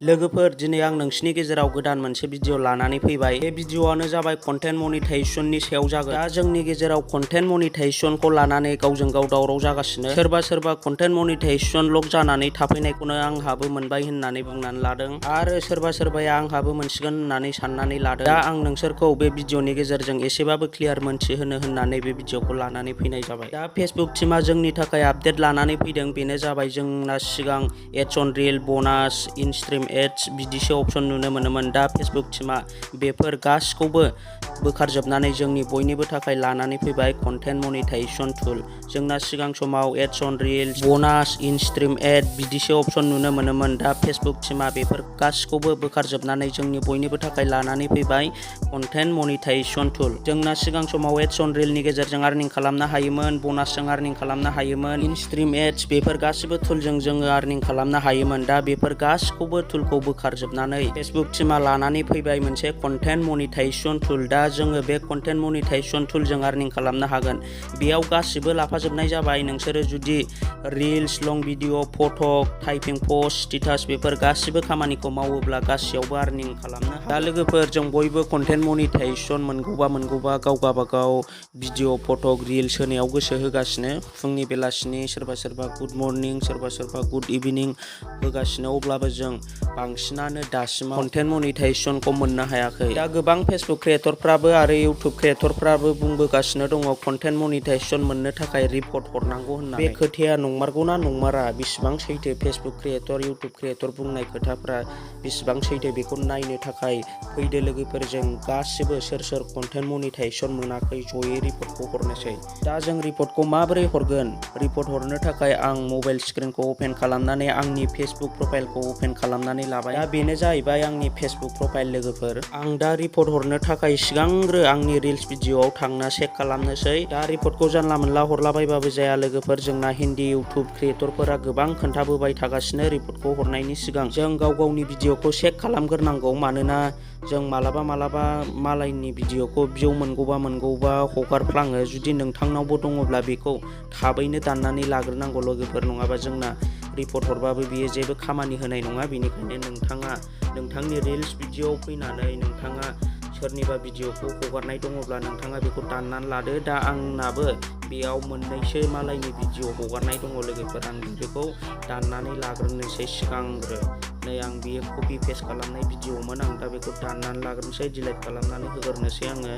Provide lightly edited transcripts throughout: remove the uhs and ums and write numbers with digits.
लोगोफोर दिनै आं नोंसिनि गेजेराव गोदान मोनसे भिडिअ लानानै फैबाय। बे भिडिअआनो जाबाय कन्टेन्ट मनिटाइजेशननि सायाव जागोन। दा जोंनि गेजेराव कन्टेन्ट मनिटाइजेशनखौ लानानै गावजों गाव दावराव जागासिनो। सोरबा कन्टेन्ट मनिटाइजेशन लक जानानै थाफैनायखौनो आंहाबो मोनबाय होननानै बुंनानै लादों आरो सोरबाया आंहाबो मोनसिगोन होननानै साननानै लादों। दा आं नोंसोरखौ बे भिडिअनि गेजेरजों एसेबाबो क्लियार मोनथिहोनो होननानै बे भिडिअखौ लानानै फैनाय जाबाय। दा फेसबुक टीमा जोंनि थाखाय आपडेट लानानै फैदों। बेनो जाबाय जोंना सिगां एड्स अन रिल, ब'नास, इन-स्ट्रिम एड्स बिदिसो अपशन नुनो मोनोमोन। दा फेसबुक टीमा बेफोर गासिखौबो बोखारजोबनानै जोंनि बयनिबो थाखाय लानानै फैबाय कन्टेन्ट मनिटाइजेशन टुल। जोंना सिगां समाव एड्स अन रिल, ब'नास, इन-स्ट्रिम एड बिदिसो अपशन नुनो मोनोमोन। दा फेसबुक टीमा बेफोर गासिखौबो बोखारजोबनानै जोंनि बयनिबो थाखाय लानानै फैबाय कन्टेन्ट मनिटाइजेशन टुल। जोंना सिगां समाव एड्स अन रिलनि गेजेरजों आर्निं खालामनो हायोमोन, ब'नासजों आर्निं खालामनो हायोमोन, इन-स्ट्रिम एड्स बेफोर गासिबो टुलजों जोङो आर्निं खालामनो हायोमोन। दा बेफोर गासिखौबो टुलखौ बोखारजोबनानै फेसबुक टीमा लानानै फैबाय मोनसे कन्टेन्ट मनिटाइजेशन टुल। दा जोङो बे कन्टेन्ट मनिटाइजेशन टुलजों आर्निं खालामनो हागोन। बेयाव गासिबो लाफाजोबनाय जाबाय। नोंसोरो जुदि रिल्स, लं भिडिअ, फट', टाइपिं पस्ट, स्टेटास बेफोर गासिबो खामानिखौ मावोब्ला गासैयावबो आर्निं खालामनो हागोन। दा लोगोफोर जों बयबो कन्टेन्ट मनिटाइजेशन मोनगौबा गाव गावबागाव भिडिअ, फट', रिल्स होनायाव गोसो होगासिनो। फुंनि बेलासिनि सोरबा गुड मर्निं, सोरबा गुड इभिनिं होगासिनो। अब्लाबो जों बांसिनानो दासिमाव कन्टेन्ट मनिटाइजेशनखौ मोननो हायाखै। दा गोबां फेसबुक क्रिएटरफ्राबो आरो इउटुब क्रिएटरफ्राबो बुंबोगासिनो दङ कन्टेन्ट मनिटाइजेशन मोननो थाखाय रिपर्ट हरनांगौ होननानै। बे खोथाया नंमारगौना नंमारा, बेसेबां सैथो फेसबुक क्रिएटर, इउटुब क्रिएटर बुंनाय खोथाफ्रा बेसेबां सैथो बेखौ नायनो थाखाय फैदो लोगोफोर। जों गासिबो सोर कन्टेन्ट मनिटाइजेशन मोनाखै जयै रिपर्टखौ हरनोसै। दा जों रिपर्टखौ माबोरै हरगोन? रिपर्ट हरनो थाखाय आं मबाइल स्क्रिनखौ अपेन खालामनानै आंनि फेसबुक प्रफाइलखौ अपेन खालामनानै लाबाय। दा बेनो जाहैबाय आंनि फेसबुक प्रफाइल लोगोफोर। आं दा रिपर्ट हरनो थाखाय सिगांग्रो आंनि रिल्स भिडिअआव थांना चेक खालामनोसै। दा रिपर्टखौ जानला मोनला हरलाबायबाबो जाया लोगोफोर। जोंना हिन्दी इउटुब क्रिएटरफोरा गोबां खोन्थाबोबाय थागासिनो रिपर्टखौ हरनायनि सिगां जों गावनि भिडिअखौ चेक खालामग्रोनांगौ। मानोना जों मालाबा मालायनि भिडिअखौ भिउ मोनगौबा हगारफ्लाङो। जुदि नोंथांनावबो दङब्ला बेखौ थाबैनो दाननानै लाग्रोनांगौ लोगोफोर। नङाबा जोंना रिपर्ट हरबाबो बियो जेबो खामानि होनाय नङा। बेनिखायनो नोंथाङा नोंथांनि रिल्स भिडिअआव फैनानै नोंथाङा सोरनिबा भिडिअखौ हगारनाय दङब्ला नोंथाङा बेखौ दाननानै लादो। दा आंनाबो बेयाव मोननैसो मालायनि भिडिअ हगारनाय दङ लोगोफोर। आं बेखौ दाननानै लाग्रोनोसै सिगांग्रो। नै आं बेयो कपि पेस्ट खालामनाय भिडिअमोन। आं दा बेखौ दाननानै लाग्रोनोसै, डिलिट खालामनानै होग्रोनोसै आङो।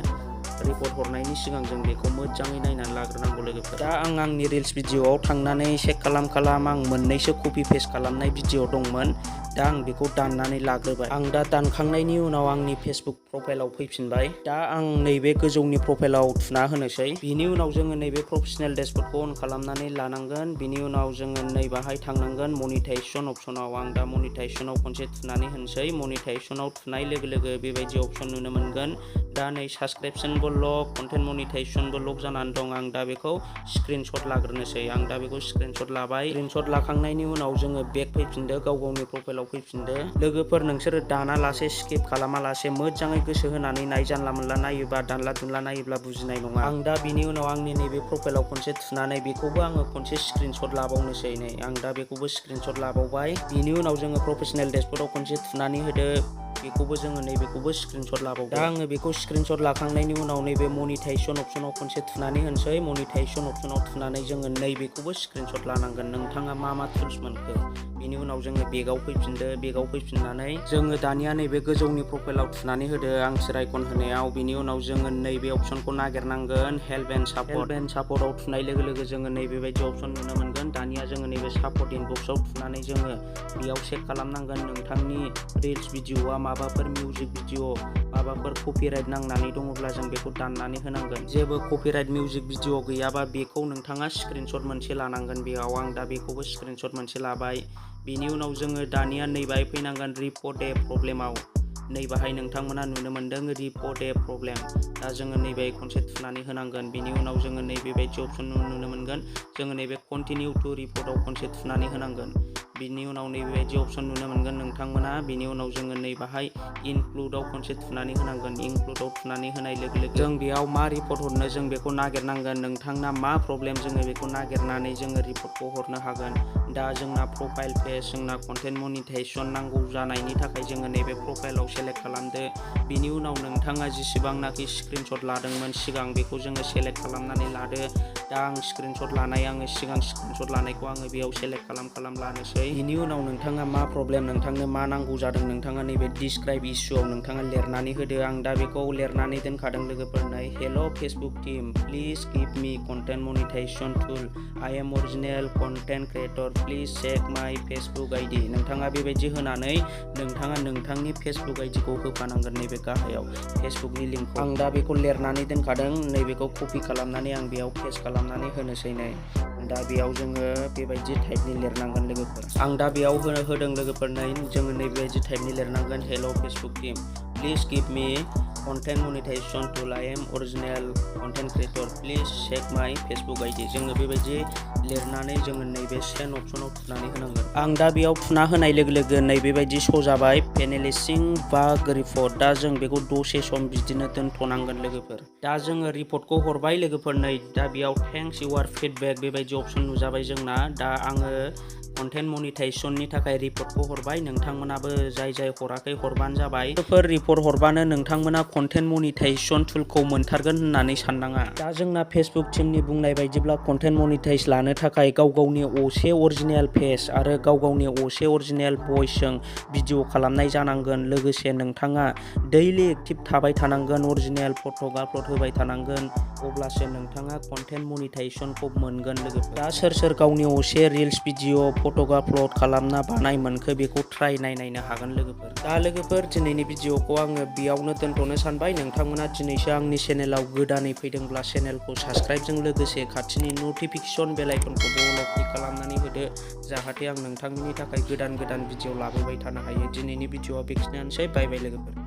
रिपर्ट हरनायनि सिगां जों बेखौ मोजाङै नायनानै लाग्रोनांगौ लोगोफोर। दा आं आंनि रिल्स भिडिअआव थांनानै चेक खालाम आं मोननैसो कपि पेस्ट खालामनाय भिडिअ दंमोन। दा आं बेखौ दाननानै लाग्रोबाय। आं दा दानखांनायनि उनाव आंनि फेसबुक प्रफाइलाव फैफिनबाय। दा आं नैबे गोजौनि प्रफाइलाव थुना होनोसै। बिनि उनाव जोङो नैबे प्रफेसनेल डेशबर्डखौ अन खालामनानै लानांगोन। बिनि उनाव जोङो नैबाहाय थांनांगोन मनिटाइजेशन अपसनाव। आं दा मनिटाइजेशनाव खनसे थुनानै होनोसै। मनिटाइजेशनाव थुनाय लोगो बेबायदि अपसन नुनो मोनगोन। दा नै साबसक्रिपशनबो लक, कन्टेन्ट मनिटाइजेशनबो लक जानानै दं। आं दा बेखौ स्क्रिनशट लाग्रोनोसै। आं दा बेखौ स्क्रिनशट लाबाय। स्क्रिनशट लाखांनायनि उनाव जोङो बेक फैफिनदो, गावनि प्रफाइलाव फैफिनदो। लोगोफोर नोंसोरो दानालासे स्किप खालामालासे मोजाङै गोसो होनानै नाय। जानला मोनला नायोबा, दानला दुनला नायोब्ला बुजिनाय नङा। आं दा बिनि उनाव आंनि नैबे प्रफाइलाव खनसे थुनानै बेखौबो आङो खनसे स्क्रिनशट लाबावनोसै। नै आं दा बेखौबो स्क्रिनशट लाबावबाय। बिनि उनाव जोङो प्रफेसनेल डेशबर्डआव खनसे थुनानै होदो। बेखौबो जोङो नैबेखौबो स्क्रिनशट लाबावदो। दा आङो बेखौ स्क्रिनशट लाखांनायनि उनाव नैबे मनिटाइजेशन अपसनाव खनसे थुनानै होनोसै। मनिटाइजेशन अपसनाव थुनानै जोङो नैबेखौबो स्क्रिनशट लानांगोन। नोंथाङा मा टुल्स मोनखो? बिनि उनाव जोङो बेगाव फैफिनदो। बेगाव फैफिननानै जोङो दानिया नैबे गोजौनि प्रफाइलाव थुनानै होदो आं सोर आइकन होनायाव। बिनि उनाव जोङो नैबे अपसनखौ नागिरनांगोन, help and support. Help and सापर्टआव थुनाय लोगो जोङो नैबेबायदि अपसन नुनो मोनगोन। दानिया जोङो नैबे सापर्ट इनबक्सआव थुनानै जोङो बेयाव चेक खालामनांगोन नोंथांनि रिल्स भिडिअआ माबाफोर मिउजिक भिडिअ, माबाफोर कपिराइट नांनानै दङब्ला जों बेखौ दाननानै होनांगोन। जेबो कपिराइट मिउजिक भिडिअ गैयाबा बेखौ नोंथाङा स्क्रिनशट मोनसे लानांगोन बेयाव। आं दा बेखौबो स्क्रिनशट मोनसे लाबाय। बिनि उनाव जोङो दानिया नैबाहाय फैनांगोन रिपर्ट ए प्रब्लेमाव। नैबाहाय नोंथांमोना नुनो मोनदों रिपर्ट ए प्रब्लेम। दा जोङो नैबे खनसे थुनानै होनांगोन। बिनि उनाव जोङो नैबेबायदि अपसन नुनो मोनगोन। जोङो नैबे कन्टिनिउ टु रिपर्टआव खनसे थुनानै होनांगोन। बिनि उनाव नैबेबायदि अपसन नुनो मोनगोन नोंथांमोना। बिनि उनाव जोङो नै बाहाय इनक्लुडआव खनसे थुनानै होनांगोन। इनक्लुडआव थुनानै होनाय लोगो लोगो जों बेयाव मा रिपर्ट हरनो जों बेखौ नागिरनांगोन। नोंथांना मा प्रब्लेम जोङो बेखौ नागिरनानै जोङो रिपर्टखौ हरनो हागोन। दा जोंना प्रफाइल पेज, जोंना कन्टेन्ट मनिटाइजेसन नांगौ जानायनि थाखाय जोङो नैबे प्रफाइलाव सेलेक्ट खालामदो। बिनि उनाव नोंथाङा जेसेबांनाखि स्क्रिनशट लादोंमोन सिगां बेखौ जोङो सेलेक्ट खालामनानै लादो। दा आं स्क्रिनशट लानाय, आङो सिगां स्क्रिनशट लानायखौ आङो बेयाव सेलेक्ट खालाम लानोसै। बिनि उनाव नोंथाङा मा प्रब्लेम, नोंथांनो मा नांगौ जादों, नोंथाङा नैबे डिसक्राइब इस्युआव नोंथाङा लिरनानै होदो। आं दा बेखौ लिरनानै दोनखादों लोगोफोरनो। Hello' Facebook team, please give me content monetization tool. I am original content creator, please check my Facebook ID. नोंथाङा बेबायदि होनानै नोंथाङा नोंथांनि फेसबुक आईडीखौ होफानांगोन नैबे गाहायाव फेसबुकनि लिंकखौ। आं दा बेखौ लिरनानै दोनखादों। नैबेखौ कपि खालामनानै आं बेयाव पेस्ट खालामनानै होनोसै नै। दा बेयाव जोङो बेबायदि टाइपनि लिरनांगोन लोगोफोर। आं दा बेयाव होदों लोगोफोर नै जोङो नैबेबायदि टाइपनि लिरनांगोन। Hello' Facebook team, please give me content monetization tool. I am original content creator, please check my Facebook ID. जोङो बेबायदि लिरनानै जोङो नैबे सेन्ड अपसनाव थुनानै होनांगोन। आं दा बेयाव थुना होनाय लोगो लोगो नैबेबायदि शो जाबाय पेनेलिसिं बाग रिपर्ट। दा जों बेखौ दसे सम बिदिनो दोनथ'नांगोन लोगोफोर। दा जोङो रिपर्टखौ हरबाय लोगोफोर नै। दा बेयाव थेंक्स इउर फिडबेक बेबायदि अपसन नुजाबाय जोंना। दा आङो कन्टेन्ट मनिटाइजेशननि थाखाय रिपर्टखौ हरबाय। नोंथांमोनाबो जाय हराखै हरबानो जाबाय। बेफोर रिपर्ट हरबानो नोंथांमोना कन्टेन्ट मनिटाइजेशन टुलखौ मोनथारगोन होननानै साननाङा। दा जोंना फेसबुक टीमनि बुंनाय बायदिब्ला कन्टेन्ट मनिटाइज लानो थाखाय गाव गावनि असे अरिजिनेल फेस आरो गाव गावनि असे अरिजिनेल भइसजों भिडिअ खालामनाय जानांगोन। लोगोसे नोंथाङा दैलि एक्टिभ थाबाय थानांगोन, अरिजिनेल फट' आपल'ड होबाय थानांगोन। अब्लासो नोंथाङा कन्टेन्ट मनिटाइजेशनखौ मोनगोन लोगोफोर। दा सोर गावनि असे रिल्स भिडिअ फट' आपल'ड खालामना बानाय मोनखो बेखौ ट्राइ नायनो हागोन लोगोफोर। दा लोगोफोर दिनैनि भिडिअखौ आङो बेयावनो दोनथ'नो सानबाय। नोंथांमोना दिनैसो आंनि चेनेलाव गोदानै फैदोंब्ला चेनेलखौ साबस्क्राइबजों लोगोसे खाथिनि नटिफिकेसन बेल आइकनखौबो अल क्लिक खालामनानै होदो। जाहाथे आं नोंथांमोननि थाखाय गोदान भिडिअ लाबोबाय थानो हायो। दिनैनि भिडिअआ बेखिनियानोसै। बाय बाय लोगोफोर।